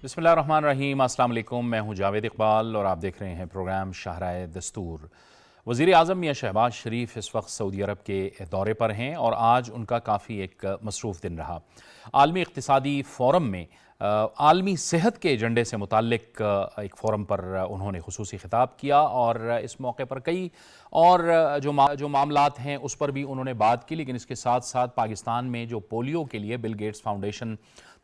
بسم اللہ الرحمن الرحیم۔ السلام علیکم، میں ہوں جاوید اقبال اور آپ دیکھ رہے ہیں پروگرام شاہراہ دستور۔ وزیر اعظم میاں شہباز شریف اس وقت سعودی عرب کے دورے پر ہیں اور آج ان کا کافی ایک مصروف دن رہا۔ عالمی اقتصادی فورم میں عالمی صحت کے ایجنڈے سے متعلق ایک فورم پر انہوں نے خصوصی خطاب کیا اور اس موقع پر کئی اور جو معاملات ہیں اس پر بھی انہوں نے بات کی، لیکن اس کے ساتھ ساتھ پاکستان میں جو پولیو کے لیے بل گیٹس فاؤنڈیشن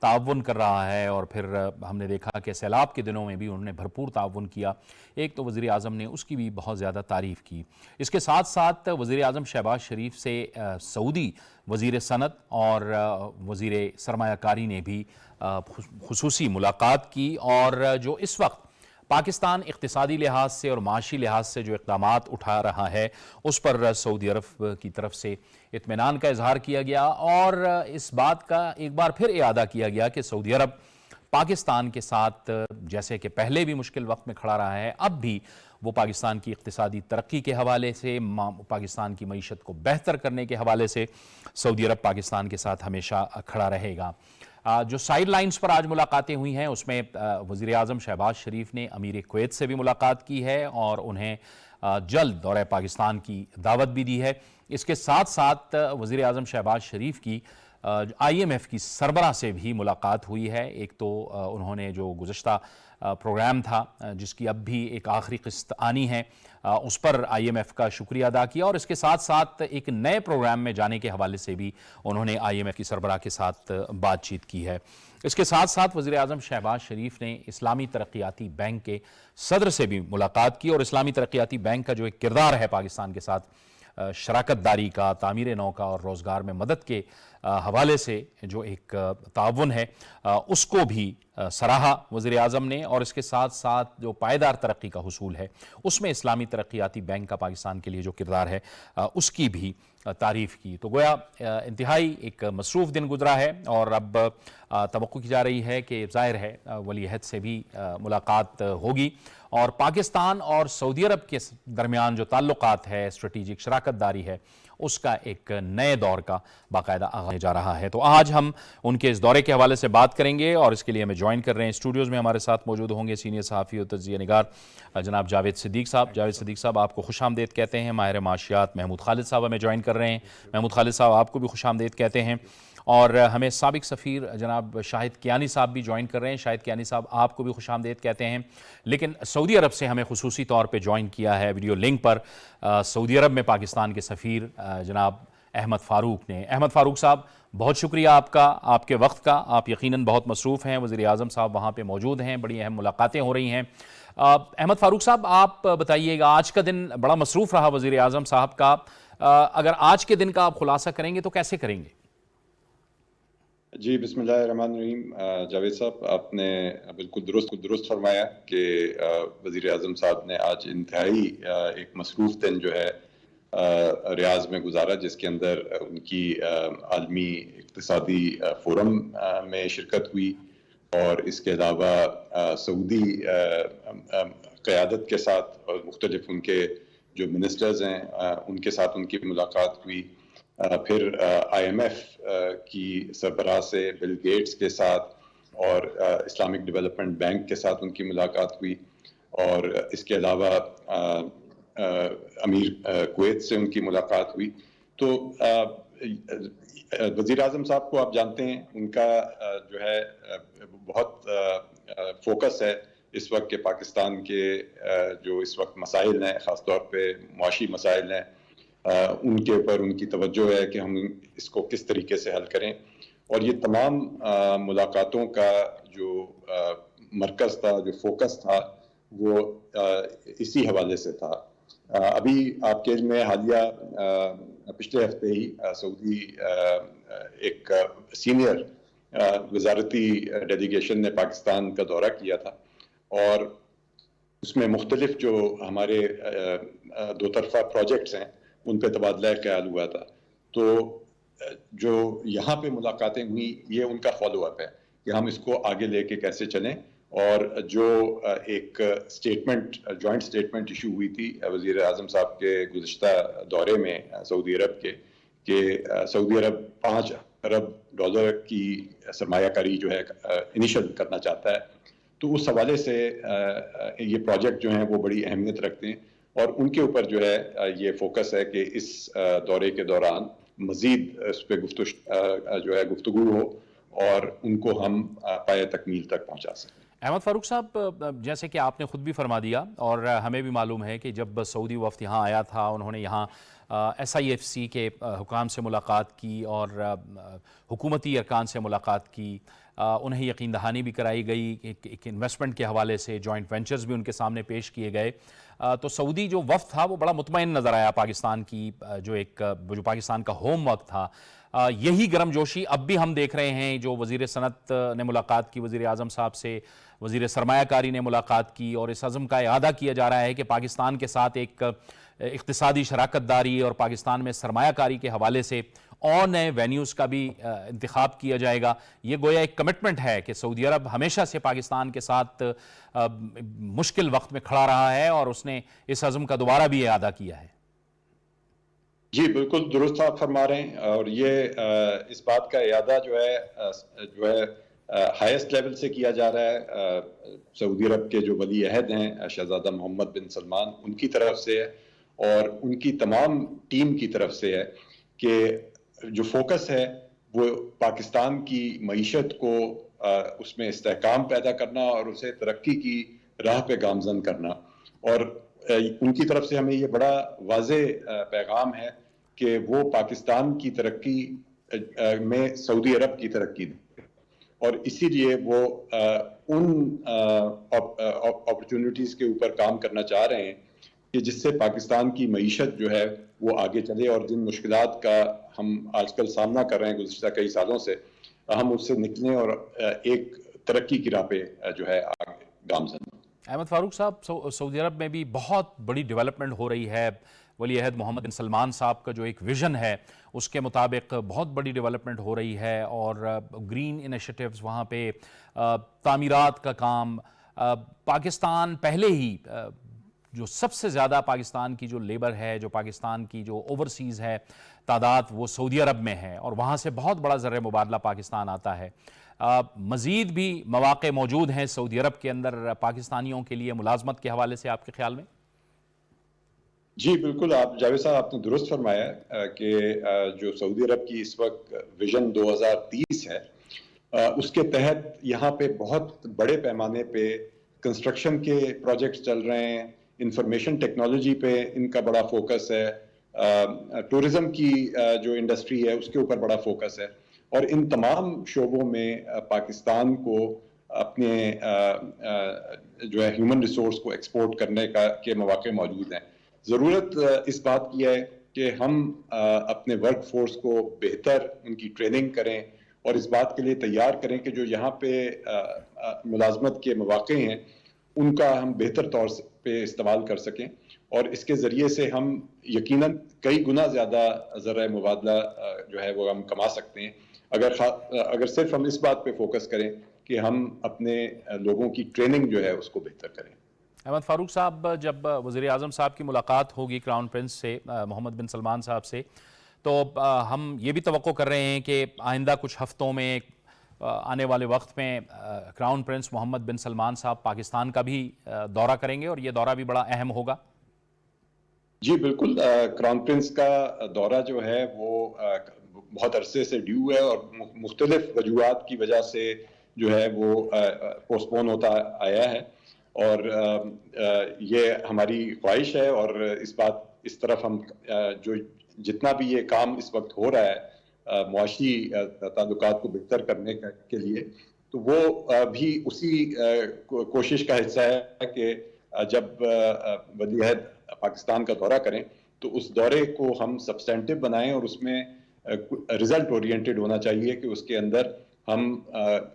تعاون کر رہا ہے اور پھر ہم نے دیکھا کہ سیلاب کے دنوں میں بھی انہوں نے بھرپور تعاون کیا، ایک تو وزیر اعظم نے اس کی بھی بہت زیادہ تعریف کی۔ اس کے ساتھ ساتھ وزیر اعظم شہباز شریف سے سعودی وزیر صنعت اور وزیر سرمایہ کاری نے بھی خصوصی ملاقات کی اور جو اس وقت پاکستان اقتصادی لحاظ سے اور معاشی لحاظ سے جو اقدامات اٹھا رہا ہے اس پر سعودی عرب کی طرف سے اطمینان کا اظہار کیا گیا اور اس بات کا ایک بار پھر اعادہ کیا گیا کہ سعودی عرب پاکستان کے ساتھ جیسے کہ پہلے بھی مشکل وقت میں کھڑا رہا ہے، اب بھی وہ پاکستان کی اقتصادی ترقی کے حوالے سے، پاکستان کی معیشت کو بہتر کرنے کے حوالے سے سعودی عرب پاکستان کے ساتھ ہمیشہ کھڑا رہے گا۔ جو سائیڈ لائنز پر آج ملاقاتیں ہوئی ہیں اس میں وزیر اعظم شہباز شریف نے امیر کویت سے بھی ملاقات کی ہے اور انہیں جلد دورہ پاکستان کی دعوت بھی دی ہے۔ اس کے ساتھ ساتھ وزیر اعظم شہباز شریف کی IMF کی سربراہ سے بھی ملاقات ہوئی ہے۔ ایک تو انہوں نے جو گزشتہ پروگرام تھا جس کی اب بھی ایک آخری قسط آنی ہے اس پر IMF کا شکریہ ادا کیا اور اس کے ساتھ ساتھ ایک نئے پروگرام میں جانے کے حوالے سے بھی انہوں نے IMF کی سربراہ کے ساتھ بات چیت کی ہے۔ اس کے ساتھ ساتھ وزیر اعظم شہباز شریف نے اسلامی ترقیاتی بینک کے صدر سے بھی ملاقات کی اور اسلامی ترقیاتی بینک کا جو ایک کردار ہے پاکستان کے ساتھ شراکت داری کا، تعمیر نو کا اور روزگار میں مدد کے حوالے سے جو ایک تعاون ہے اس کو بھی سراہا وزیر اعظم نے اور اس کے ساتھ ساتھ جو پائیدار ترقی کا حصول ہے اس میں اسلامی ترقیاتی بینک کا پاکستان کے لیے جو کردار ہے اس کی بھی تعریف کی۔ تو گویا انتہائی ایک مصروف دن گزرا ہے اور اب توقع کی جا رہی ہے کہ ظاہر ہے ولی عہد سے بھی ملاقات ہوگی اور پاکستان اور سعودی عرب کے درمیان جو تعلقات ہے، اسٹریٹجک شراکت داری ہے، اس کا ایک نئے دور کا باقاعدہ آغاز ہونے جا رہا ہے۔ تو آج ہم ان کے اس دورے کے حوالے سے بات کریں گے اور اس کے لیے ہمیں جوائن کر رہے ہیں اسٹوڈیوز میں ہمارے ساتھ موجود ہوں گے سینئر صحافی اور تجزیہ نگار جناب جاوید صدیق صاحب۔ جاوید صدیق صاحب آپ کو خوش آمدید کہتے ہیں۔ ماہر معاشیات محمود خالد صاحب ہمیں جوائن کر رہے ہیں۔ محمود خالد صاحب آپ کو بھی خوش آمدید کہتے ہیں اور ہمیں سابق سفیر جناب شاہد کیانی صاحب بھی جوائن کر رہے ہیں۔ شاہد کیانی صاحب آپ کو بھی خوش آمدید کہتے ہیں۔ لیکن سعودی عرب سے ہمیں خصوصی طور پہ جوائن کیا ہے ویڈیو لنک پر سعودی عرب میں پاکستان کے سفیر جناب احمد فاروق نے۔ احمد فاروق صاحب بہت شکریہ آپ کا، آپ کے وقت کا۔ آپ یقیناً بہت مصروف ہیں، وزیر اعظم صاحب وہاں پہ موجود ہیں، بڑی اہم ملاقاتیں ہو رہی ہیں۔ احمد فاروق صاحب آپ بتائیے گا، آج کا دن بڑا مصروف رہا وزیر اعظم صاحب کا، اگر آج کے دن کا آپ خلاصہ کریں گے تو کیسے کریں گے؟ جی بسم اللہ الرحمن الرحیم۔ جاوید صاحب آپ نے بالکل درست فرمایا کہ وزیر اعظم صاحب نے آج انتہائی ایک مصروف دن جو ہے ریاض میں گزارا، جس کے اندر ان کی عالمی اقتصادی فورم میں شرکت ہوئی اور اس کے علاوہ سعودی قیادت کے ساتھ اور مختلف ان کے جو منسٹرز ہیں ان کے ساتھ ان کی ملاقات ہوئی۔ پھر IMF کی سربراہ سے بل گیٹس کے ساتھ اور اسلامک ڈیولپمنٹ بینک کے ساتھ ان کی ملاقات ہوئی اور اس کے علاوہ امیر کویت سے ان کی ملاقات ہوئی۔ تو وزیر اعظم صاحب کو آپ جانتے ہیں، ان کا جو ہے بہت فوکس ہے اس وقت کہ پاکستان کے جو اس وقت مسائل ہیں، خاص طور پہ معاشی مسائل ہیں، ان کے اوپر ان کی توجہ ہے کہ ہم اس کو کس طریقے سے حل کریں اور یہ تمام ملاقاتوں کا جو مرکز تھا، جو فوکس تھا، وہ اسی حوالے سے تھا۔ ابھی آپ کے علم میں حالیہ پچھلے ہفتے ہی سعودی ایک سینئر وزارتی ڈیلیگیشن نے پاکستان کا دورہ کیا تھا اور اس میں مختلف جو ہمارے دو طرفہ پروجیکٹس ہیں ان پہ تبادلہ خیال ہوا تھا۔ تو جو یہاں پہ ملاقاتیں ہوئی یہ ان کا فالو اپ ہے کہ ہم اس کو آگے لے کے کیسے چلیں، اور جو ایک اسٹیٹمنٹ جوائنٹ اسٹیٹمنٹ ایشو ہوئی تھی وزیر اعظم صاحب کے گزشتہ دورے میں سعودی عرب کے، کہ سعودی عرب $5 ارب کی سرمایہ کاری جو ہے انیشل کرنا چاہتا ہے، تو اس حوالے سے یہ پروجیکٹ جو ہیں وہ بڑی اہمیت رکھتے ہیں، اور ان کے اوپر جو ہے یہ فوکس ہے کہ اس دورے کے دوران مزید اس پہ جو ہے گفتگو ہو اور ان کو ہم پایہ تکمیل تک پہنچا سکیں۔ احمد فاروق صاحب، جیسے کہ آپ نے خود بھی فرما دیا اور ہمیں بھی معلوم ہے کہ جب سعودی وفد یہاں آیا تھا، انہوں نے یہاں SIFC کے حکام سے ملاقات کی اور حکومتی ارکان سے ملاقات کی، انہیں یقین دہانی بھی کرائی گئی، ایک انویسٹمنٹ کے حوالے سے جوائنٹ وینچرز بھی ان کے سامنے پیش کیے گئے۔ تو سعودی جو وفد تھا وہ بڑا مطمئن نظر آیا پاکستان کی جو پاکستان کا ہوم ورک تھا۔ یہی گرم جوشی اب بھی ہم دیکھ رہے ہیں، جو وزیر صنعت نے ملاقات کی وزیر اعظم صاحب سے، وزیر سرمایہ کاری نے ملاقات کی، اور اس عزم کا اعادہ کیا جا رہا ہے کہ پاکستان کے ساتھ ایک اقتصادی شراکت داری اور پاکستان میں سرمایہ کاری کے حوالے سے اور نئے وینیوز کا بھی انتخاب کیا جائے گا۔ یہ گویا ایک کمٹمنٹ ہے کہ سعودی عرب ہمیشہ سے پاکستان کے ساتھ مشکل وقت میں کھڑا رہا ہے اور اس نے اس عزم کا دوبارہ بھی اعادہ کیا ہے۔ جی بالکل درست آپ فرما رہے ہیں، اور یہ اس بات کا اعادہ جو ہے ہائیسٹ لیول سے کیا جا رہا ہے۔ سعودی عرب کے جو ولی عہد ہیں شہزادہ محمد بن سلمان، ان کی طرف سے ہے اور ان کی تمام ٹیم کی طرف سے ہے کہ جو فوکس ہے وہ پاکستان کی معیشت کو اس میں استحکام پیدا کرنا اور اسے ترقی کی راہ پہ گامزن کرنا، اور ان کی طرف سے ہمیں یہ بڑا واضح پیغام ہے کہ وہ پاکستان کی ترقی میں سعودی عرب کی ترقی دیں، اور اسی لیے وہ ان اپرچونٹیز کے اوپر کام کرنا چاہ رہے ہیں کہ جس سے پاکستان کی معیشت جو ہے وہ آگے چلے، اور جن مشکلات کا ہم آج کل سامنا کر رہے ہیں گزشتہ کئی سالوں سے، ہم اس سے نکلیں اور ایک ترقی کی راہ پہ جو ہے آگے گامزن ہوں۔ احمد فاروق صاحب، سعودی عرب میں بھی بہت بڑی ڈیولپمنٹ ہو رہی ہے۔ ولی عہد محمد بن سلمان صاحب کا جو ایک ویژن ہے اس کے مطابق بہت بڑی ڈیولپمنٹ ہو رہی ہے، اور گرین انیشیٹیوز وہاں پہ، تعمیرات کا کام۔ پاکستان پہلے ہی جو سب سے زیادہ پاکستان کی جو لیبر ہے، جو پاکستان کی جو اوورسیز ہے تعداد، وہ سعودی عرب میں ہے، اور وہاں سے بہت بڑا زر مبادلہ پاکستان آتا ہے۔ مزید بھی مواقع موجود ہیں سعودی عرب کے اندر پاکستانیوں کے لیے ملازمت کے حوالے سے آپ کے خیال میں؟ جی بالکل، آپ جاوید صاحب آپ نے درست فرمایا کہ جو سعودی عرب کی اس وقت ویژن 2030 ہے، اس کے تحت یہاں پہ بہت بڑے پیمانے پہ کنسٹرکشن کے پروجیکٹس چل رہے ہیں، انفارمیشن ٹیکنالوجی پہ ان کا بڑا فوکس ہے، ٹورزم کی جو انڈسٹری ہے اس کے اوپر بڑا فوکس ہے، اور ان تمام شعبوں میں پاکستان کو اپنے جو ہے ہیومن ریسورس کو ایکسپورٹ کرنے کے مواقع موجود ہیں۔ ضرورت اس بات کی ہے کہ ہم اپنے ورک فورس کو بہتر ان کی ٹریننگ کریں اور اس بات کے لیے تیار کریں کہ جو یہاں پہ ملازمت کے مواقع ہیں ان کا ہم بہتر طور پہ استعمال کر سکیں، اور اس کے ذریعے سے ہم یقیناً کئی گنا زیادہ ذرائع مبادلہ جو ہے وہ ہم کما سکتے ہیں اگر صرف ہم اس بات پہ فوکس کریں کہ ہم اپنے لوگوں کی ٹریننگ جو ہے اس کو بہتر کریں۔ احمد فاروق صاحب، جب وزیر اعظم صاحب کی ملاقات ہوگی کراؤن پرنس سے، محمد بن سلمان صاحب سے، تو ہم یہ بھی توقع کر رہے ہیں کہ آئندہ کچھ ہفتوں میں، آنے والے وقت میں، کراؤن پرنس محمد بن سلمان صاحب پاکستان کا بھی دورہ کریں گے، اور یہ دورہ بھی بڑا اہم ہوگا۔ جی بالکل، کراؤن پرنس کا دورہ جو ہے وہ بہت عرصے سے ڈیو ہے، اور مختلف وجوہات کی وجہ سے جو ہے وہ پوسٹ پون ہوتا آیا ہے، اور یہ ہماری خواہش ہے، اور اس طرف ہم جو جتنا بھی یہ کام اس وقت ہو رہا ہے معاشی تعلقات کو بہتر کرنے کے لیے، تو وہ بھی اسی کوشش کا حصہ ہے کہ جب ولی عہد پاکستان کا دورہ کریں تو اس دورے کو ہم سبسٹینٹو بنائیں، اور اس میں ریزلٹ اورینٹڈ ہونا چاہیے کہ اس کے اندر ہم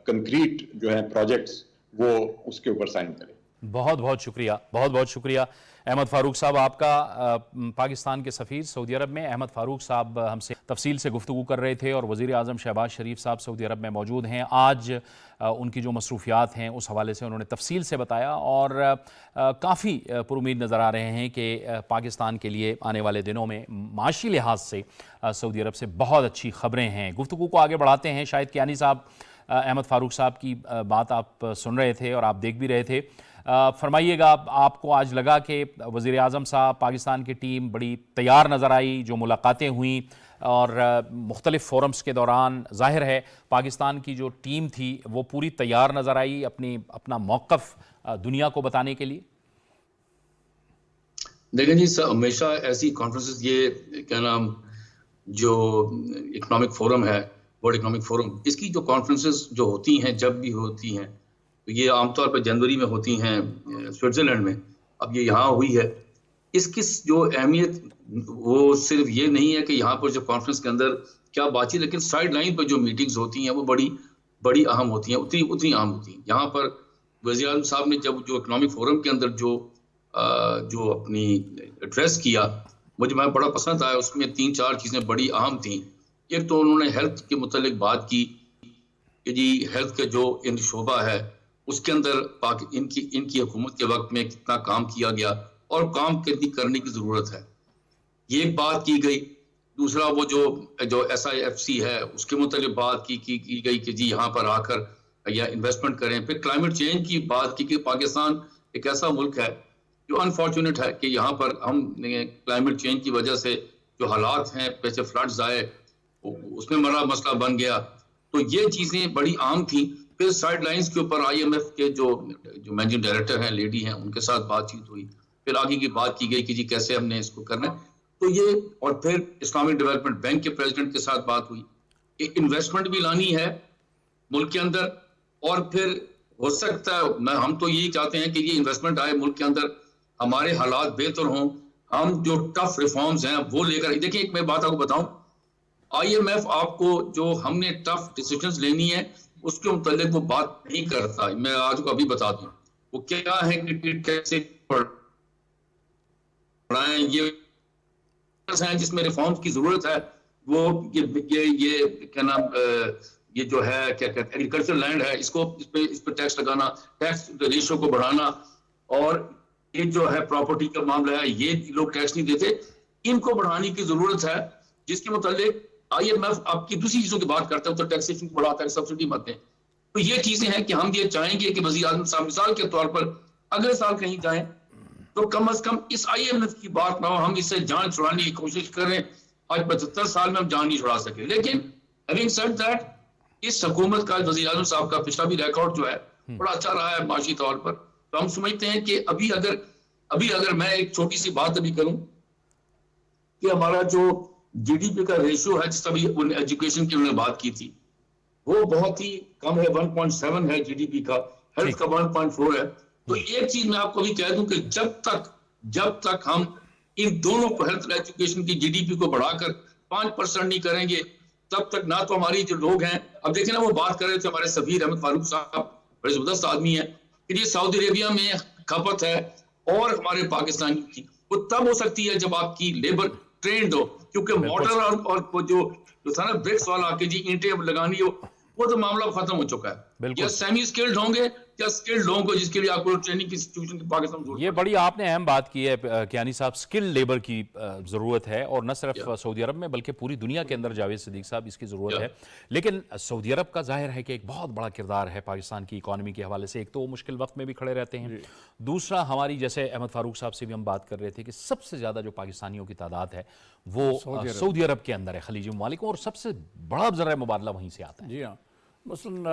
کنکریٹ جو ہیں پروجیکٹس وہ اس کے اوپر سائن کریں۔ بہت بہت شکریہ، بہت بہت شکریہ احمد فاروق صاحب آپ کا۔ پاکستان کے سفیر سعودی عرب میں احمد فاروق صاحب ہم سے تفصیل سے گفتگو کر رہے تھے، اور وزیر اعظم شہباز شریف صاحب سعودی عرب میں موجود ہیں۔ آج ان کی جو مصروفیات ہیں اس حوالے سے انہوں نے تفصیل سے بتایا، اور کافی پر امید نظر آ رہے ہیں کہ پاکستان کے لیے آنے والے دنوں میں معاشی لحاظ سے سعودی عرب سے بہت اچھی خبریں ہیں۔ گفتگو کو آگے بڑھاتے ہیں، شاہد کیانی صاحب احمد فاروق صاحب کی بات آپ سن رہے تھے اور آپ دیکھ بھی رہے تھے. فرمائیے گا, آپ کو آج لگا کہ وزیر اعظم صاحب, پاکستان کی ٹیم بڑی تیار نظر آئی, جو ملاقاتیں ہوئیں اور مختلف فورمز کے دوران ظاہر ہے پاکستان کی جو ٹیم تھی وہ پوری تیار نظر آئی اپنا موقف دنیا کو بتانے کے لیے؟ دیکھیں جی, ہمیشہ ایسی کانفرنسز, یہ کیا نام, جو اکنامک فورم ہے, ورلڈ اکنامک فورم, اس کی جو کانفرنسز جو ہوتی ہیں, جب بھی ہوتی ہیں, تو یہ عام طور پہ جنوری میں ہوتی ہیں سوئٹزرلینڈ میں. اب یہ یہاں ہوئی ہے. اس کی جو اہمیت وہ صرف یہ نہیں ہے کہ یہاں پر جو کانفرنس کے اندر کیا بات چیت, لیکن سائڈ لائن پر جو میٹنگز ہوتی ہیں وہ بڑی اہم ہوتی ہیں, اتنی اہم ہوتی ہیں. یہاں پر وزیر اعظم صاحب نے جب جو اکنامک فورم کے اندر جو اپنی ایڈریس کیا, مجھے بڑا پسند آیا. اس میں 3-4 چیزیں بڑی اہم تھیں. ایک تو انہوں نے ہیلتھ کے متعلق بات کی کہ جی ہیلتھ کا جو شعبہ ہے اس کے اندر ان کی حکومت کے وقت میں کتنا کام کیا گیا اور کام کرنے کی ضرورت ہے, یہ ایک بات کی گئی. دوسرا وہ جو SIFC ہے اس کے متعلق بات کی گئی کہ جی یہاں پر آ کر یا انویسٹمنٹ کریں. پھر کلائمیٹ چینج کی بات کی کہ پاکستان ایک ایسا ملک ہے جو انفارچونیٹ ہے کہ یہاں پر ہم کلائمیٹ چینج کی وجہ سے جو حالات ہیں, پیچھے فلڈز آئے, اس میں بڑا مسئلہ بن گیا. تو یہ چیزیں بڑی عام تھیں. پھر سائڈ لائنز کے اوپر IMF کے جو مینیجنگ ڈائریکٹر ہیں, لیڈی ہیں, ان کے ساتھ بات چیت ہوئی. پھر آگے کی بات کی گئی کہ جی کیسے ہم نے اس کو کرنا ہے. تو یہ, اور پھر اسلامک ڈیولپمنٹ بینک کے پریزیڈنٹ کے ساتھ بات ہوئی کہ انویسٹمنٹ بھی لانی ہے ملک کے اندر, اور پھر ہو سکتا ہے, ہم تو یہی چاہتے ہیں کہ یہ انویسٹمنٹ آئے ملک کے اندر, ہمارے حالات بہتر ہوں, ہم جو ٹف ریفارمز ہیں وہ لے کر. دیکھیں ایک میں بات آپ کو بتاؤں, IMF آپ کو جو ہم نے ٹف ڈیسیجنز لینی ہے اس کے متعلق وہ بات نہیں کرتا. میں آج کو ابھی بتا دوں وہ کیا ہے کہ کیسے پڑھائیں, یہ ہیں جس میں ریفارمز کی ضرورت ہے. وہ یہ کیا نام, یہ جو ہے کیا کہتے ہیں ایگریکلچر لینڈ ہے, اس پہ ٹیکس لگانا, ٹیکس ریشو کو بڑھانا, اور یہ جو ہے پراپرٹی کا معاملہ ہے, یہ لوگ ٹیکس نہیں دیتے, ان کو بڑھانے کی ضرورت ہے. جس کے متعلق IMF آپ کی دوسری چیزوں کی بات کرتا ہے, تو ٹیکسیشن کو بڑھاتا ہے, سبسڈی مت ہیں. تو یہ چیزیں ہیں کہ ہم یہ چاہیں گے کہ وزیر اعظم صاحب مثال کے طور پر اگلے سال کہیں جائیں تو کم از کم اس IMF کی بات نہ ہو, ہم اس سے جان چھڑانے کی کوشش کریں. آج 75 سال میں ہم جان نہیں چھڑا سکے, لیکن having said that, اس حکومت کا وزیر اعظم صاحب کا پچھلا بھی ریکارڈ جو ہے بڑا اچھا رہا ہے معاشی طور پر. تو ہم سمجھتے ہیں کہ ابھی اگر میں ایک چھوٹی سی بات ابھی کروں کہ ہمارا جو GDP کا ریشو ہے, جس ابھی ایجوکیشن کی انہوں نے بات کی تھی, وہ بہت ہی کم ہے, 1.7 ہے GDP کا, ہیلتھ کا 1.4 ہے. تو ایک چیز میں آپ کو بھی کہہ دوں کہ جب تک ہم ان دونوں کو, ہیلتھ اور ایجوکیشن کی GDP کو بڑھا کر 5% نہیں کریں گے, تب تک نہ تو ہماری جو لوگ ہیں, اب دیکھیں نا وہ بات کر رہے تھے ہمارے سفیر احمد فاروق صاحب, بڑے زبردست آدمی ہیں, کہ یہ سعودی عربیہ میں کھپت ہے اور ہمارے پاکستان کی وہ تب ہو سکتی ہے جب آپ کی لیبر ٹرینڈ ہو, کیونکہ موٹر اور جو تھا نا برکس والا کہ جی اینٹیں لگانی ہو, وہ تو معاملہ ختم ہو چکا ہے. یا سیمی اسکلڈ ہوں گے یا اسکلڈ لوگوں کو, جس کے لیے آپ کو ٹریننگ کی انسٹیٹیوشن کی پاکستان ضرورت. یہ بڑی آپ نے اہم بات کی ہے کیانی صاحب, سکل لیبر کی ضرورت ہے, اور نہ صرف سعودی عرب میں بلکہ پوری دنیا کے اندر جاوید صدیق صاحب اس کی ضرورت ہے. لیکن سعودی عرب کا ظاہر ہے کہ ایک بہت بڑا کردار ہے پاکستان کی اکانومی کے حوالے سے. ایک تو وہ مشکل وقت میں بھی کھڑے رہتے ہیں, دوسرا ہماری, جیسے احمد فاروق صاحب سے بھی ہم بات کر رہے تھے کہ سب سے زیادہ جو پاکستانیوں کی تعداد ہے وہ سعودی عرب کے اندر ہے, خلیجی ممالک, اور سب سے بڑا ذرائع مبادلہ وہیں سے آتا ہے. جی ہاں, مثلاً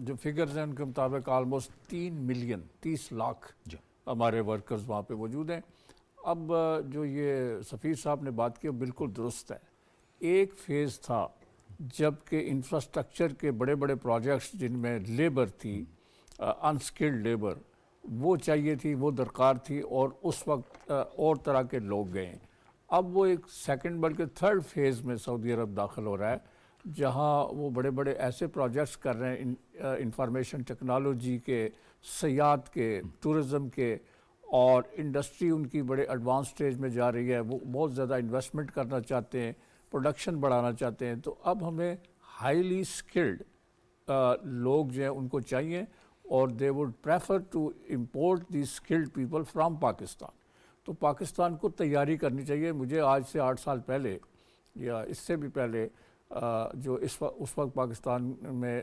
جو فگرز ہیں ان کے مطابق آلموسٹ 3 ملین 30 لاکھ ہمارے ورکرز وہاں پہ موجود ہیں. اب جو یہ سفیر صاحب نے بات کی بالکل درست ہے. ایک فیز تھا جب کہ انفراسٹرکچر کے بڑے بڑے پروجیکٹس جن میں لیبر تھی, انسکلڈ لیبر, وہ چاہیے تھی, وہ درکار تھی, اور اس وقت اور طرح کے لوگ گئے. اب وہ ایک سیکنڈ بلکہ تھرڈ فیز میں سعودی عرب داخل ہو رہا ہے, جہاں وہ بڑے بڑے ایسے پروجیکٹس کر رہے ہیں انفارمیشن ٹیکنالوجی کے, سیاحت کے, ٹورزم کے, اور انڈسٹری ان کی بڑے ایڈوانس سٹیج میں جا رہی ہے. وہ بہت زیادہ انویسٹمنٹ کرنا چاہتے ہیں, پروڈکشن بڑھانا چاہتے ہیں. تو اب ہمیں ہائیلی سکلڈ لوگ جو ہیں ان کو چاہیے, اور they would prefer to import the skilled people from Pakistan. تو پاکستان کو تیاری کرنی چاہیے. مجھے آج سے 8 سال پہلے یا اس سے بھی پہلے جو اس وقت پاکستان میں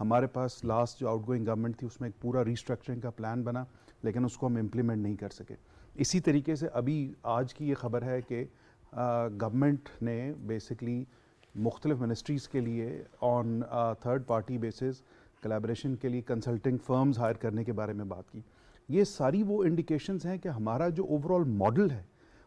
ہمارے پاس لاسٹ جو آؤٹ گوئنگ گورنمنٹ تھی اس میں ایک پورا ریسٹرکچرنگ کا پلان بنا لیکن اس کو ہم امپلیمنٹ نہیں کر سکے. اسی طریقے سے ابھی آج کی یہ خبر ہے کہ گورنمنٹ نے بیسکلی مختلف منسٹریز کے لیے on third party basis collaboration کے لیے کنسلٹنگ فرمز ہائر کرنے کے بارے میں بات کی. یہ ساری وہ انڈیکیشنز ہیں کہ ہمارا جو اوور آل ماڈل ہے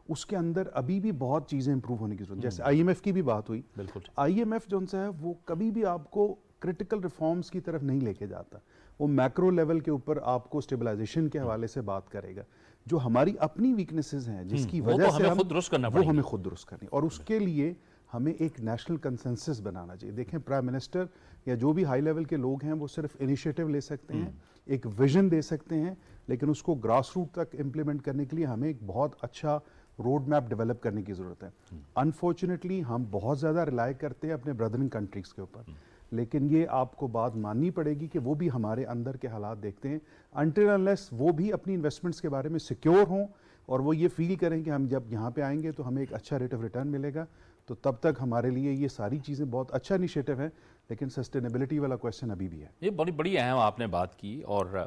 اس کے اندر ابھی بھی بہت چیزیں امپروو ہونے کی ضرورت. جیسے آئی ایم ایف کی بھی بات ہوئی, بالکل آئی ایم ایف جو ان سے ہے وہ کبھی بھی آپ کو کرٹیکل ریفارمز کی طرف نہیں لے کے جاتا, وہ میکرو لیول کے اوپر آپ کو اسٹیبلائزیشن کے حوالے سے بات کرے گا. جو ہماری اپنی ویکنیسز ہیں جس کی وجہ سے ہمیں خود درست کرنا وہ ہمیں خود درست کرنی, اور اس کے لیے ہمیں ایک نیشنل کنسنسس بنانا چاہیے. دیکھیں پرائم منسٹر یا جو بھی ہائی لیول کے لوگ ہیں وہ صرف انیشیٹو لے سکتے ہیں, ایک ویژن دے سکتے ہیں, لیکن اس کو گراس روٹ تک امپلیمنٹ کرنے کے لیے ہمیں ایک بہت اچھا روڈ میپ ڈیولپ کرنے کی ضرورت ہے. انفارچونیٹلی ہم بہت زیادہ ریلائی کرتے ہیں اپنے بردرن کنٹریز کے اوپر, لیکن یہ آپ کو بات ماننی پڑے گی کہ وہ بھی ہمارے اندر کے حالات دیکھتے ہیں. انٹل انلیس وہ بھی اپنی انویسٹمنٹس کے بارے میں سیکیور ہوں اور وہ یہ فیل کریں کہ ہم جب یہاں پہ آئیں گے تو ہمیں ایک اچھا ریٹ آف ریٹرن ملے گا, تو تب تک ہمارے لیے یہ ساری چیزیں بہت اچھا انیشیٹو ہے. لیکن سسٹینیبلٹی والا کویشچن ابھی بھی ہے. یہ بڑی اہم آپ نے بات کی, اور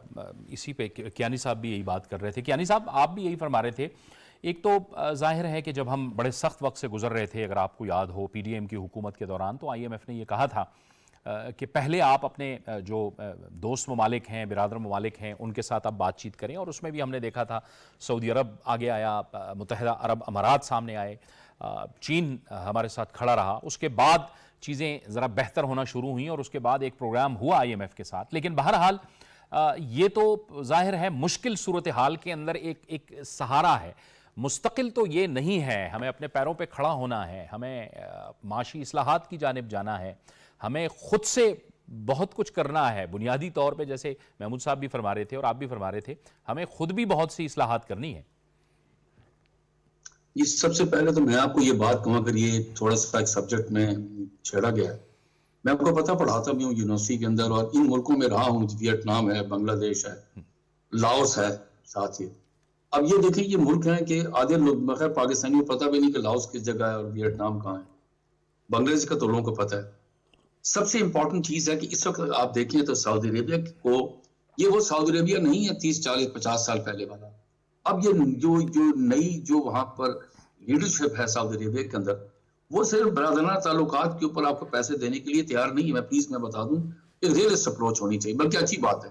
اسی پہ کیانی صاحب بھی یہی بات کر رہے تھے. کیانی صاحب آپ بھی یہی فرما رہے تھے. ایک تو ظاہر ہے کہ جب ہم بڑے سخت وقت سے گزر رہے تھے, اگر آپ کو یاد ہو پی ڈی ایم کی حکومت کے دوران, تو آئی ایم ایف نے یہ کہا تھا کہ پہلے آپ اپنے جو دوست ممالک ہیں, برادر ممالک ہیں, ان کے ساتھ آپ بات چیت کریں. اور اس میں بھی ہم نے دیکھا تھا سعودی عرب آگے آیا, متحدہ عرب امارات سامنے آئے, چین ہمارے ساتھ کھڑا رہا. اس کے بعد چیزیں ذرا بہتر ہونا شروع ہوئیں اور اس کے بعد ایک پروگرام ہوا آئی ایم ایف کے ساتھ. لیکن بہرحال یہ تو ظاہر ہے مشکل صورتحال کے اندر ایک سہارا ہے. مستقل تو یہ نہیں ہے, ہمیں اپنے پیروں پہ کھڑا ہونا ہے, ہمیں معاشی اصلاحات کی جانب جانا ہے, ہمیں خود سے بہت کچھ کرنا ہے. بنیادی طور پہ جیسے محمود صاحب بھی فرما رہے تھے اور آپ بھی فرما رہے تھے, ہمیں خود بھی بہت سی اصلاحات کرنی ہے. یہ سب سے پہلے تو میں آپ کو یہ بات کہوں, اگر یہ تھوڑا سا ایک سبجیکٹ میں چھیڑا گیا ہے, میں آپ کو پتہ پڑھاتا بھی ہوں یونیورسٹی کے اندر, اور ان ملکوں میں رہا ہوں, ویتنام ہے, بنگلہ دیش ہے, لاؤس ہے ساتھ ہی. اب یہ دیکھیں یہ ملک ہیں کہ آدھے لوگ بغیر پاکستانی کو پتہ بھی نہیں کہ لاؤس کس جگہ ہے اور ویتنام کہاں ہے. بنگلہ دیش کا تو لوگوں کو پتہ ہے. سب سے امپورٹنٹ چیز ہے کہ اس وقت آپ دیکھیں تو سعودی عربیہ کو, یہ وہ سعودی عربیہ نہیں ہے 30 40 50 سال پہلے والا. اب یہ جو نئی جو وہاں پر لیڈرشپ ہے سعودی عربیہ کے اندر, وہ صرف برادرانہ تعلقات کے اوپر آپ کو پیسے دینے کے لیے تیار نہیں ہے. میں بتا دوں ایک ریئلسٹ اپروچ ہونی چاہیے, بلکہ اچھی بات ہے.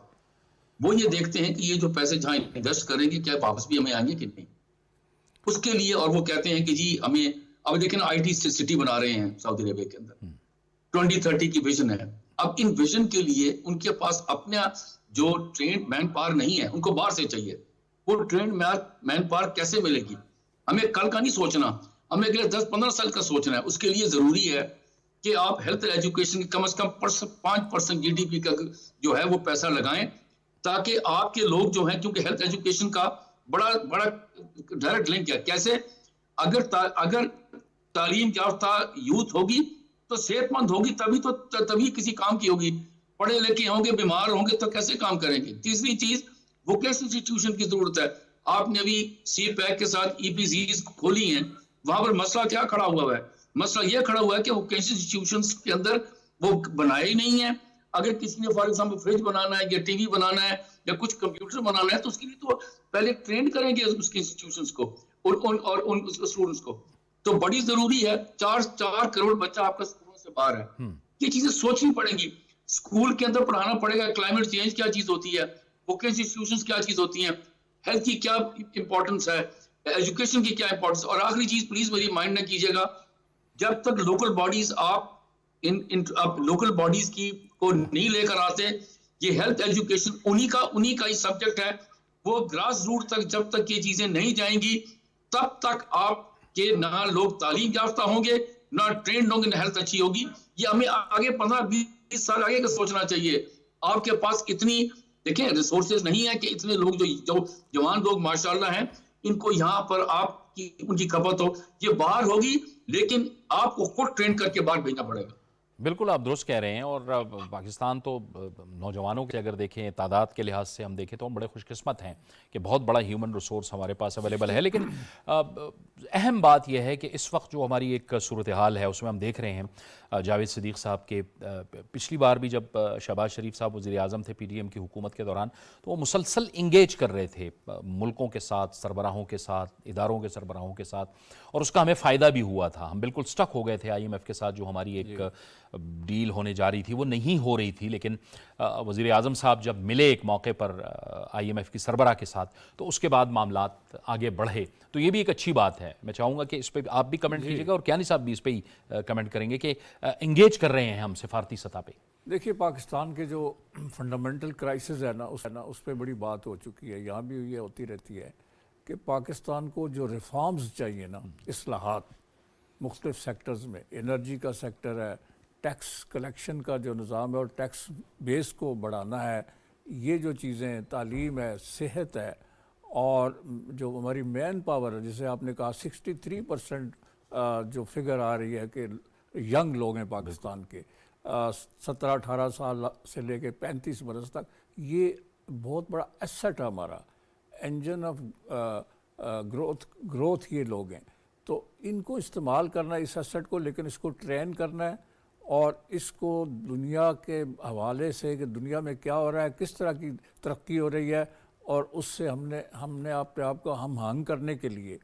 وہ یہ دیکھتے ہیں کہ یہ جو پیسے جہاں انویسٹ کریں گے کیا واپس بھی ہمیں آئیں گے کہ نہیں, اس کے لیے. اور وہ کہتے ہیں کہ جی ہمیں, اب دیکھیں نا آئی ٹی سٹی بنا رہے ہیں سعودی عربیہ کے اندر, 2030 کی ویژن ہے. اب ان ویژن کے لیے ان کے پاس اپنا جو ٹرینڈ مین پاور نہیں ہے, ان کو باہر سے چاہیے. وہ ٹرینڈ مین پاور کیسے ملے گی؟ ہمیں کل کا نہیں سوچنا, ہمیں اگلے 10-15 سال کا سوچنا ہے. اس کے لیے ضروری ہے کہ آپ ہیلتھ ایجوکیشن کی کم از کم 5% GDP کا جو ہے وہ پیسہ لگائیں, تاکہ آپ کے لوگ جو ہیں, کیونکہ ہیلتھ ایجوکیشن کا بڑا ڈائریکٹ لنک ہے. کیسے؟ اگر تعلیم یافتہ یوتھ ہوگی تو صحت مند ہوگی, تبھی کسی کام کی ہوگی. پڑھے لکھے ہوں گے, بیمار ہوں گے تو کیسے کام کریں گے؟ تیسری چیز ووکیشنل انسٹیٹیوشن کی ضرورت ہے. آپ نے ابھی سی پیک کے ساتھ EPCs کھولی ہیں, وہاں پر مسئلہ کیا کھڑا ہوا ہے؟ مسئلہ یہ کھڑا ہوا ہے کہ ووکیشنل انسٹیٹیوشنز کے اندر وہ بنائے ہی نہیں ہیں. اگر کسی نے فار ایگزامپل فریج بنانا ہے یا ٹی وی بنانا ہے یا کچھ کمپیوٹر بنانا ہے, تو اس کے لیے تو پہلے ٹرینڈ کریں گے اس کے انسٹیٹیوشنز کو اور ان اسٹوڈنٹس کو. تو بڑی ضروری ہے. 4 کروڑ بچہ آپ کا اسکولوں سے باہر ہے. یہ چیزیں سوچنی پڑیں گی. اسکول کے اندر پڑھانا پڑے گا کلائمیٹ چینج کیا چیز ہوتی ہے, ووکیشنل انسٹیٹیوشنز کیا چیز ہوتی ہیں, ہیلتھ کی کیا امپورٹنس ہے, ایجوکیشن کی کیا امپورٹنس. اور آخری چیز پلیز میری مائنڈ نہ کیجیے گا, جب تک لوکل باڈیز آپ لوکل باڈیز کی کو نہیں لے کر آتے, یہ ہیلتھ ایجوکیشن انہی کا ہی سبجیکٹ ہے. وہ گراس روٹ تک جب تک یہ چیزیں نہیں جائیں گی, تب تک آپ کے نہ لوگ تعلیم یافتہ ہوں گے, نہ ٹرینڈ ہوں گے, نہ ہیلتھ اچھی ہوگی. یہ ہمیں آگے 15-20 سال آگے کا سوچنا چاہیے. آپ کے پاس اتنی دیکھیں ریسورسز نہیں ہے کہ اتنے لوگ جو جوان لوگ ماشاءاللہ ہیں, ان کو یہاں پر آپ کی ان کی کھپت ہو. یہ باہر ہوگی, لیکن آپ کو خود ٹرین کر کے باہر بھیجنا پڑے گا. بالکل آپ درست کہہ رہے ہیں، اور پاکستان تو نوجوانوں کے اگر دیکھیں تعداد کے لحاظ سے ہم دیکھیں تو ہم بڑے خوش قسمت ہیں کہ بہت بڑا ہیومن ریسورس ہمارے پاس اویلیبل ہے، لیکن اہم بات یہ ہے کہ اس وقت جو ہماری ایک صورتحال ہے اس میں ہم دیکھ رہے ہیں جاوید صدیق صاحب کے پچھلی بار بھی جب شہباز شریف صاحب وزیر اعظم تھے پی ڈی ایم کی حکومت کے دوران، تو وہ مسلسل انگیج کر رہے تھے ملکوں کے ساتھ، سربراہوں کے ساتھ، اداروں کے سربراہوں کے ساتھ، اور اس کا ہمیں فائدہ بھی ہوا تھا۔ ہم بالکل سٹک ہو گئے تھے آئی ایم ایف کے ساتھ، جو ہماری ایک ڈیل ہونے جا رہی تھی وہ نہیں ہو رہی تھی، لیکن وزیر اعظم صاحب جب ملے ایک موقع پر آئی ایم ایف کی سربراہ کے ساتھ تو اس کے بعد معاملات آگے بڑھے، تو یہ بھی ایک اچھی بات ہے۔ میں چاہوں گا کہ اس پہ آپ بھی کمنٹ کیجیے گا اور کیانی صاحب بھی اس پہ ہی کمنٹ کریں گے کہ انگیج کر رہے ہیں ہم سفارتی سطح پہ۔ دیکھیے پاکستان کے جو فنڈامنٹل کرائسس ہے نا اس پہ بڑی بات ہو چکی ہے، یہاں بھی یہ ہوتی رہتی ہے کہ پاکستان کو جو ریفارمز چاہیے نا، اصلاحات مختلف سیکٹرز میں، انرجی کا سیکٹر ہے، ٹیکس کلیکشن کا جو نظام ہے اور ٹیکس بیس کو بڑھانا ہے، یہ جو چیزیں، تعلیم ہے، صحت ہے، اور جو ہماری مین پاور ہے، جسے آپ نے کہا 63% جو فگر آ رہی ہے کہ ینگ لوگ ہیں پاکستان کے، 17-18 سال سے لے کے 35 برس تک، یہ بہت بڑا ایسٹ ہے ہمارا، انجن آف گروتھ یہ لوگ ہیں، تو ان کو استعمال کرنا ہے اس ایسٹ کو، لیکن اس کو ٹرین کرنا ہے اور اس کو دنیا کے حوالے سے کہ دنیا میں کیا ہو رہا ہے، کس طرح کی ترقی ہو رہی ہے، اور اس سے ہم نے اپنے آپ کو ہم آہنگ کرنے کے لیے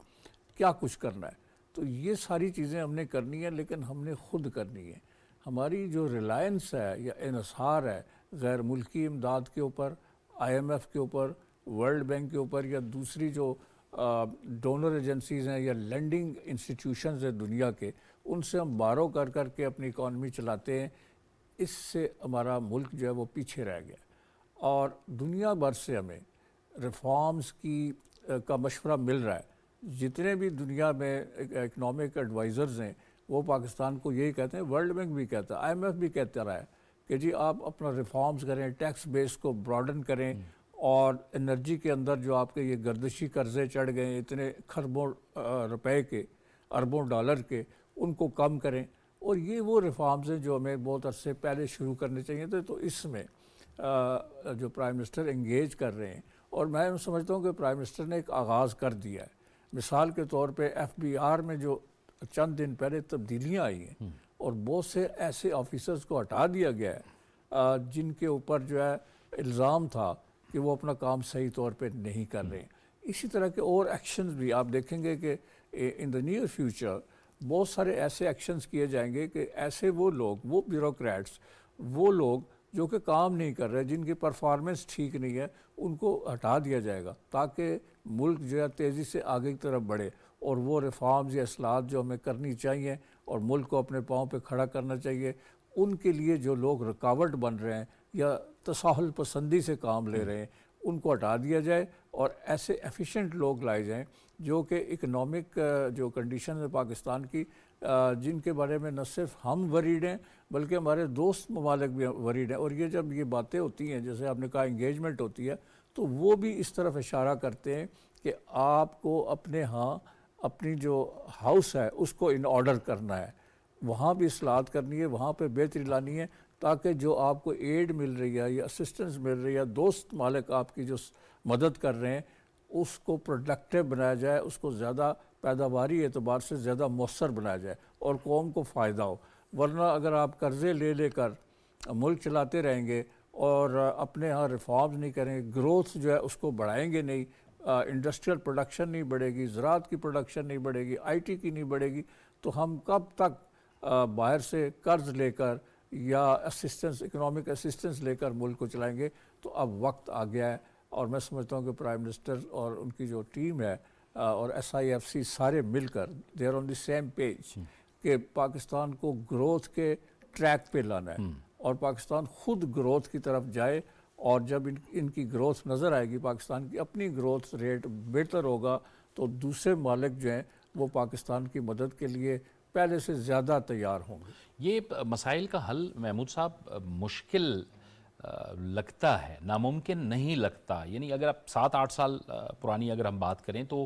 کیا کچھ کرنا ہے، تو یہ ساری چیزیں ہم نے کرنی ہیں، لیکن ہم نے خود کرنی ہے۔ ہماری جو ریلائنس ہے یا انحصار ہے غیر ملکی امداد کے اوپر، آئی ایم ایف کے اوپر، ورلڈ بینک کے اوپر، یا دوسری جو ڈونر ایجنسیز ہیں یا لینڈنگ انسٹیٹیوشنز ہیں دنیا کے، ان سے ہم بارو کر کر کے اپنی اکانومی چلاتے ہیں، اس سے ہمارا ملک جو ہے وہ پیچھے رہ گیا، اور دنیا بھر سے ہمیں ریفارمز کا مشورہ مل رہا ہے۔ جتنے بھی دنیا میں اکنامک ایڈوائزرز ہیں وہ پاکستان کو یہی کہتے ہیں، ورلڈ بینک بھی کہتا ہے، آئی ایم ایف بھی کہتا رہا ہے کہ جی آپ اپنا ریفارمز کریں، ٹیکس بیس کو براڈن کریں، اور انرجی کے اندر جو آپ کے یہ گردشی قرضے چڑھ گئے ہیں اتنے خربوں روپے کے، اربوں ڈالر کے، ان کو کم کریں، اور یہ وہ ریفارمز ہیں جو ہمیں بہت عرصے پہلے شروع کرنے چاہیے تھے۔ تو اس میں جو پرائم منسٹر انگیج کر رہے ہیں، اور میں سمجھتا ہوں کہ پرائم منسٹر نے ایک آغاز کر دیا ہے۔ مثال کے طور پہ ایف بی آر میں جو چند دن پہلے تبدیلیاں آئی ہیں اور بہت سے ایسے آفیسرز کو ہٹا دیا گیا ہے جن کے اوپر جو ہے الزام تھا کہ وہ اپنا کام صحیح طور پہ نہیں کر رہے ہیں۔ اسی طرح کے اور ایکشنز بھی آپ دیکھیں گے کہ ان دا نیئر فیوچر بہت سارے ایسے ایکشنز کیے جائیں گے کہ ایسے وہ لوگ، وہ بیوروکریٹس، وہ لوگ جو کہ کام نہیں کر رہے، جن کی پرفارمنس ٹھیک نہیں ہے، ان کو ہٹا دیا جائے گا تاکہ ملک جو ہے تیزی سے آگے کی طرف بڑھے، اور وہ ریفارمز یا اصلاحات جو ہمیں کرنی چاہیے اور ملک کو اپنے پاؤں پہ کھڑا کرنا چاہیے، ان کے لیے جو لوگ رکاوٹ بن رہے ہیں یا تساہل پسندی سے کام لے رہے ہیں ان کو ہٹا دیا جائے، اور ایسے ایفیشینٹ لوگ لائے جائیں جو کہ اکنامک جو کنڈیشن ہے پاکستان کی، جن کے بارے میں نہ صرف ہم وریڈ ہیں بلکہ ہمارے دوست ممالک بھی وریڈ ہیں، اور یہ جب یہ باتیں ہوتی ہیں جیسے آپ نے کہا انگیجمنٹ ہوتی ہے، تو وہ بھی اس طرف اشارہ کرتے ہیں کہ آپ کو اپنے ہاں اپنی جو ہاؤس ہے اس کو ان آرڈر کرنا ہے، وہاں بھی اصلاحات کرنی ہے، وہاں پہ بہتری لانی ہے، تاکہ جو آپ کو ایڈ مل رہی ہے یا اسسٹنس مل رہی ہے، دوست مالک آپ کی جو مدد کر رہے ہیں، اس کو پروڈکٹیو بنایا جائے، اس کو زیادہ پیداواری اعتبار سے زیادہ مؤثر بنایا جائے اور قوم کو فائدہ ہو۔ ورنہ اگر آپ قرضے لے لے کر ملک چلاتے رہیں گے اور اپنے ہاں ریفارمز نہیں کریں، گروتھ جو ہے اس کو بڑھائیں گے نہیں، انڈسٹریل پروڈکشن نہیں بڑھے گی، زراعت کی پروڈکشن نہیں بڑھے گی، آئی ٹی کی نہیں بڑھے گی، تو ہم کب تک باہر سے قرض لے کر یا اسسٹنس، اکنامک اسسٹنس لے کر ملک کو چلائیں گے؟ تو اب وقت آ گیا ہے، اور میں سمجھتا ہوں کہ پرائم منسٹر اور ان کی جو ٹیم ہے اور ایس آئی ایف سی سارے مل کر they are on the same page کہ پاکستان کو گروتھ کے ٹریک پہ لانا ہے، اور پاکستان خود گروتھ کی طرف جائے، اور جب ان کی گروتھ نظر آئے گی، پاکستان کی اپنی گروتھ ریٹ بہتر ہوگا، تو دوسرے مالک جو ہیں وہ پاکستان کی مدد کے لیے پہلے سے زیادہ تیار ہوں گے۔ یہ مسائل کا حل محمود صاحب مشکل لگتا ہے، ناممکن نہیں لگتا، یعنی اگر آپ 7-8 سال پرانی اگر ہم بات کریں تو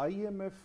IMF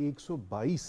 122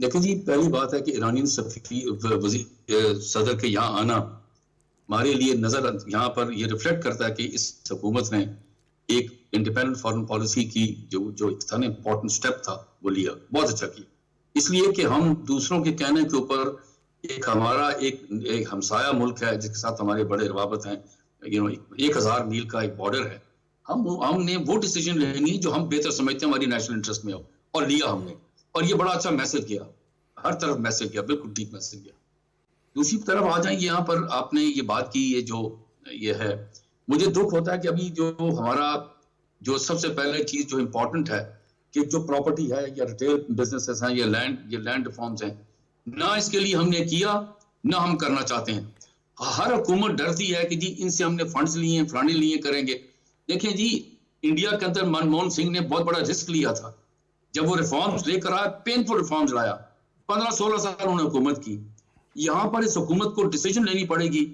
دیکھیں جی، پہلی بات ہے کہ ایرانی صدر کے یہاں آنا ہمارے لیے نظر یہاں پر یہ ریفلیکٹ کرتا ہے کہ اس حکومت نے ایک انڈیپینڈنٹ فارن پالیسی کی جو ایک امپورٹنٹ سٹیپ تھا وہ لیا، بہت اچھا کیا. اس لیے کہ ہم دوسروں کے کہنے کے اوپر ہمارا ایک ہمسایہ ملک ہے جس کے ساتھ ہمارے بڑے روابط ہیں، 1000 میل کا ایک بارڈر ہے. ہم نے وہ ڈیسیجن لینی ہے جو ہم بہتر سمجھتے ہیں ہماری نیشنل انٹرسٹ میں ہو، اور لیا ہم نے. اور یہ بڑا اچھا میسج گیا، ہر طرف میسج گیا، بالکل ٹھیک میسج گیا. دوسری طرف آ جائیں، یہاں پر آپ نے یہ بات کی، یہ ہے مجھے دکھ ہوتا ہے کہ ابھی جو ہمارا جو سب سے پہلے چیز جو امپورٹنٹ ہے کہ جو پراپرٹی ہے یا ریٹیل بزنسز ہیں یا لینڈ ریفارمز ہیں، نہ اس کے لیے ہم نے کیا نہ ہم کرنا چاہتے ہیں. ہر حکومت ڈرتی ہے کہ جی ان سے ہم نے فنڈز لیے ہیں، فلانے لیے کریں گے. دیکھیں جی، انڈیا کے اندر منموہن سنگھ نے بہت بڑا رسک لیا تھا جب وہ ریفارمز لے کر آیا، پینفل ریفارمز لایا. 15-16 سال انہوں نے حکومت کی. یہاں پر اس حکومت کو ڈیسیجن لینی پڑے گی،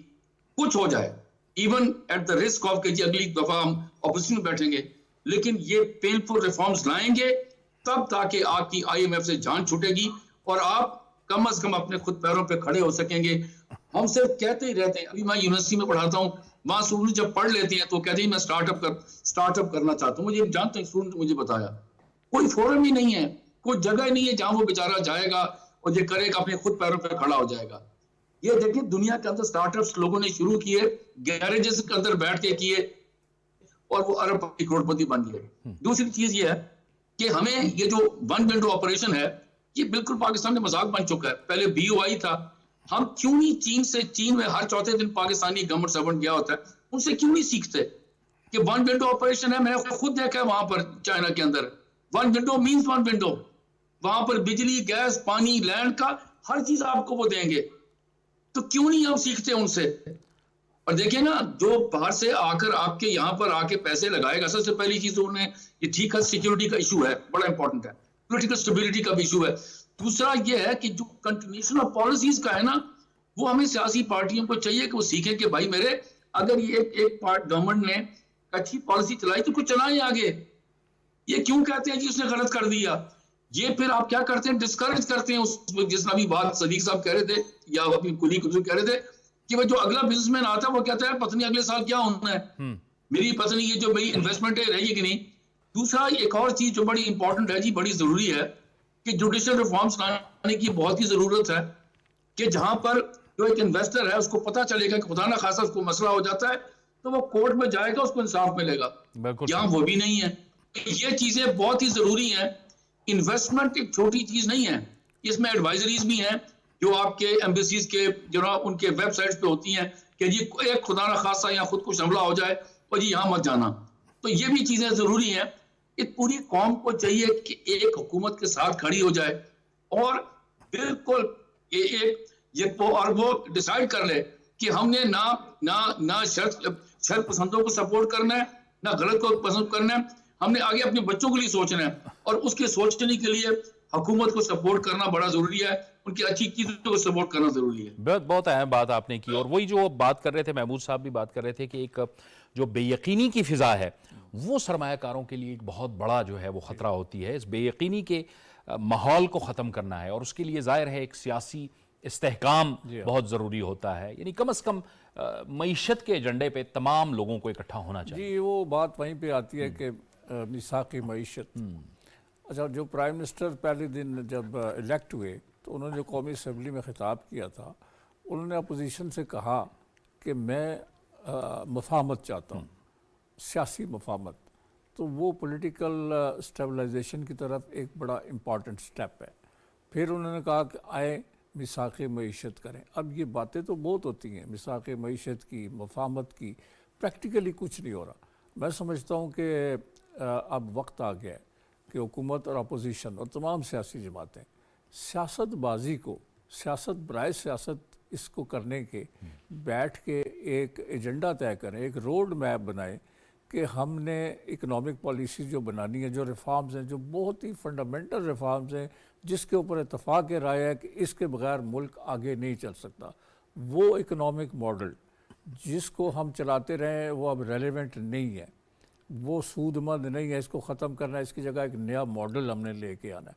کچھ ہو جائے، even at the risk of کہ جی اگلی دفعہ ہم اپوزیشن میں بیٹھیں گے، لیکن یہ پینفل ریفارمز لائیں گے تب تاکہ آپ کی IMF سے جان چھوٹے گی اور آپ کم از کم اپنے خود پیروں پہ کھڑے ہو سکیں گے. ہم صرف کہتے ہی رہتے ہیں. ابھی میں یونیورسٹی میں پڑھاتا ہوں، وہاں اسٹوڈنٹ جب پڑھ لیتے ہیں تو کہتے ہیں میں اسٹارٹ اپ کرنا چاہتا ہوں. مجھے جانتے ہیں اسٹوڈنٹ مجھے بتایا کوئی فورم ہی نہیں ہے، کوئی جگہ ہی نہیں ہے جہاں وہ بیچارہ جائے گا اور یہ کرے گا، اپنے خود پیروں پہ کھڑا ہو جائے گا. یہ دیکھیں دنیا کے اندر سٹارٹ اپس لوگوں نے شروع کیے، گیریجز کے اندر بیٹھ کے کیے اور وہ ارب پتی کروڑ پتی بن گئے. دوسری چیز یہ ہے کہ ہمیں یہ جو ون ونڈو آپریشن ہے یہ بالکل پاکستان میں مذاق بن چکا ہے. پہلے BOI تھا، ہم کیوں نہیں چین میں ہر چوتھے دن پاکستانی گورنمنٹ سرونٹ گیا ہوتا ہے، ان سے کیوں نہیں سیکھتے کہ ون ونڈو آپریشن ہے. میں نے خود دیکھا ہے وہاں پر چائنا کے اندر one window means one window, وہاں پر بجلی، گیس، پانی، لینڈ کا ہر چیز آپ کو وہ دیں گے. تو کیوں نہیں ہم سیکھتے ان سے؟ اور دیکھیں نا، جو باہر سے آ کر آپ کے یہاں پر آ کے پیسے لگائے گا، سب سے پہلی چیز انہوں نے یہ ٹھیک ہے سیکیورٹی کا ایشو ہے، بڑا امپورٹنٹ ہے، پولیٹیکل سٹیبلٹی کا بھی ایشو ہے. دوسرا یہ ہے کہ جو کنٹینیوشن آف پالیسیز کا ہے نا، وہ ہمیں سیاسی پارٹیوں کو چاہیے کہ وہ سیکھیں کہ بھائی میرے اگر یہ ایک پارٹ گورنمنٹ نے اچھی پالیسی چلائی تو کچھ چلائیں آگے. یہ کیوں کہتے ہیں جی اس نے غلط کر دیا؟ یہ پھر آپ کیا کرتے ہیں، ڈسکریج کرتے ہیں. اس جس میں بھی بات صدیق صاحب کہہ رہے تھے یا اپنی کلی کچھ کہہ رہے تھے کہ وہ جو اگلا بزنس مین آتا ہے وہ کہتا ہے پتہ نہیں اگلے سال کیا ہونا ہے، میری پتہ نہیں یہ جو میری انویسٹمنٹ ہے رہی ہے کہ نہیں. دوسرا ایک اور چیز جو بڑی امپورٹنٹ ہے جی، بڑی ضروری ہے کہ جوڈیشل ریفارمز لانے کی بہت ہی ضرورت ہے کہ جہاں پر جو ایک انویسٹر ہے اس کو پتہ چلے گا کہ خدا نہ خاصا اس کو مسئلہ ہو جاتا ہے تو وہ کورٹ میں جائے گا، اس کو انصاف ملے گا. یہاں وہ بھی نہیں ہے. یہ چیزیں بہت ہی ضروری ہیں. انویسٹمنٹ ایک چھوٹی چیز نہیں ہے، اس میں ایڈوائزریز بھی ہیں جو آپ کے ایمبیسیز کے ان کے ویب سائٹس پہ ہوتی ہیں کہ جی ایک خدا نہ خاصا یا خود کچھ حملہ ہو جائے اور جی یہاں مت جانا. تو یہ بھی چیزیں ضروری ہیں. ایک پوری قوم کو چاہیے کہ ایک حکومت کے ساتھ کھڑی ہو جائے اور بالکل اور وہ ڈیسائیڈ کر لے کہ ہم نے نہ شرط پسندوں کو سپورٹ کرنا ہے نہ غلط کو پسند کرنا ہے. ہم نے آگے اپنے بچوں کے لیے سوچنا ہے اور اس کے سوچنے کے لیے حکومت کو سپورٹ کرنا بڑا ضروری ہے، ان کی اچھی چیزوں کو سپورٹ کرنا ضروری ہے. بہت اہم بات آپ نے کی. اور وہی جو بات کر رہے تھے محمود صاحب بھی بات کر رہے تھے کہ ایک جو بے یقینی کی فضا ہے وہ سرمایہ کاروں کے لیے ایک بہت بڑا جو ہے وہ خطرہ ہوتی ہے. اس بے یقینی کے ماحول کو ختم کرنا ہے اور اس کے لیے ظاہر ہے ایک سیاسی استحکام بہت ضروری ہوتا ہے. یعنی کم از کم معیشت کے ایجنڈے پہ تمام لوگوں کو اکٹھا ہونا چاہیے. جی وہ بات وہیں پہ آتی ہے کہ میثاق معیشت. اچھا، جو پرائم منسٹر پہلے دن جب الیکٹ ہوئے تو انہوں نے جو قومی اسمبلی میں خطاب کیا تھا، انہوں نے اپوزیشن سے کہا کہ میں مفاہمت چاہتا ہوں، سیاسی مفاہمت. تو وہ پولیٹیکل اسٹیبلائزیشن کی طرف ایک بڑا امپورٹنٹ سٹیپ ہے. پھر انہوں نے کہا کہ آئے میثاق معیشت کریں. اب یہ باتیں تو بہت ہوتی ہیں میثاق معیشت کی، مفاہمت کی، پریکٹیکلی کچھ نہیں ہو رہا. میں سمجھتا ہوں کہ اب وقت آ گیا ہے کہ حکومت اور اپوزیشن اور تمام سیاسی جماعتیں سیاست بازی کو، سیاست برائے سیاست اس کو کرنے کے بیٹھ کے ایک ایجنڈا طے کریں، ایک روڈ میپ بنائیں کہ ہم نے اکنامک پالیسی جو بنانی ہے، جو ریفارمز ہیں، جو بہت ہی فنڈامنٹل ریفارمز ہیں جس کے اوپر اتفاق رائے ہے کہ اس کے بغیر ملک آگے نہیں چل سکتا، وہ اکنامک ماڈل جس کو ہم چلاتے رہے وہ اب ریلیونٹ نہیں ہے، وہ سود مند نہیں ہے. اس کو ختم کرنا ہے، اس کی جگہ ایک نیا ماڈل ہم نے لے کے آنا ہے.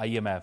IMF,